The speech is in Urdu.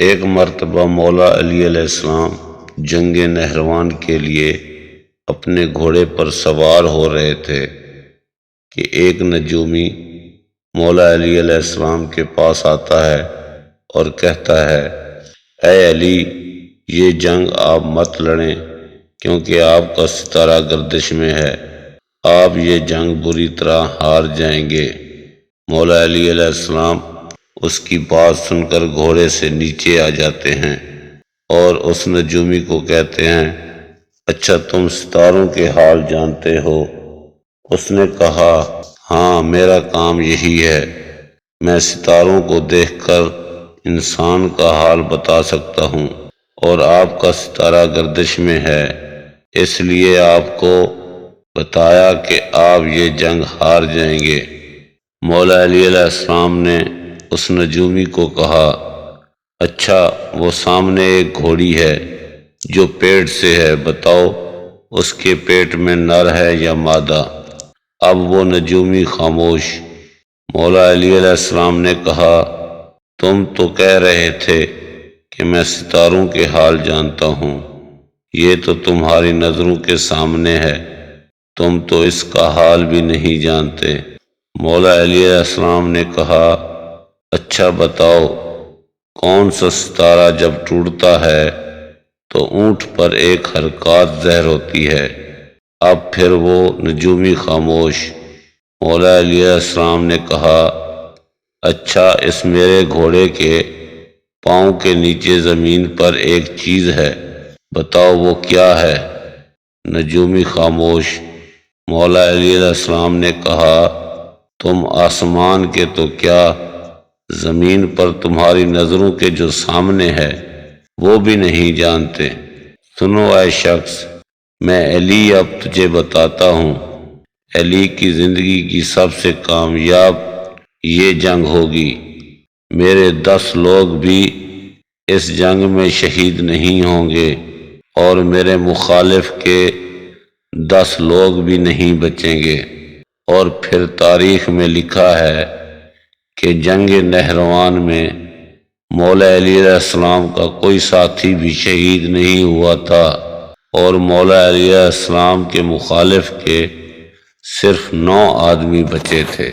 ایک مرتبہ مولا علی علیہ السلام جنگ نہروان کے لیے اپنے گھوڑے پر سوار ہو رہے تھے کہ ایک نجومی مولا علی علیہ السلام کے پاس آتا ہے اور کہتا ہے، اے علی، یہ جنگ آپ مت لڑیں کیونکہ آپ کا ستارہ گردش میں ہے، آپ یہ جنگ بری طرح ہار جائیں گے۔ مولا علی علیہ السلام اس کی بات سن کر گھوڑے سے نیچے آ جاتے ہیں اور اس نجومی کو کہتے ہیں، اچھا تم ستاروں کے حال جانتے ہو؟ اس نے کہا، ہاں میرا کام یہی ہے، میں ستاروں کو دیکھ کر انسان کا حال بتا سکتا ہوں، اور آپ کا ستارہ گردش میں ہے، اس لیے آپ کو بتایا کہ آپ یہ جنگ ہار جائیں گے۔ مولا علی علیہ السلام نے اس نجومی کو کہا، اچھا وہ سامنے ایک گھوڑی ہے جو پیٹ سے ہے، بتاؤ اس کے پیٹ میں نر ہے یا مادہ؟ اب وہ نجومی خاموش۔ مولا علی علیہ السلام نے کہا، تم تو کہہ رہے تھے کہ میں ستاروں کے حال جانتا ہوں، یہ تو تمہاری نظروں کے سامنے ہے، تم تو اس کا حال بھی نہیں جانتے۔ مولا علی علیہ السلام نے کہا، اچھا بتاؤ، کون سا ستارہ جب ٹوٹتا ہے تو اونٹ پر ایک حرکات زہر ہوتی ہے؟ اب پھر وہ نجومی خاموش۔ مولا علی علیہ السلام نے کہا، اچھا اس میرے گھوڑے کے پاؤں کے نیچے زمین پر ایک چیز ہے، بتاؤ وہ کیا ہے؟ نجومی خاموش۔ مولا علی علیہ السلام نے کہا، تم آسمان کے تو کیا، زمین پر تمہاری نظروں کے جو سامنے ہے وہ بھی نہیں جانتے۔ سنو اے شخص، میں علی اب تجھے بتاتا ہوں، علی کی زندگی کی سب سے کامیاب یہ جنگ ہوگی، میرے 10 لوگ بھی اس جنگ میں شہید نہیں ہوں گے اور میرے مخالف کے 10 لوگ بھی نہیں بچیں گے۔ اور پھر تاریخ میں لکھا ہے کہ جنگ نہروان میں مولا علی علیہ السلام کا کوئی ساتھی بھی شہید نہیں ہوا تھا، اور مولا علی علیہ السلام کے مخالف کے صرف 9 آدمی بچے تھے۔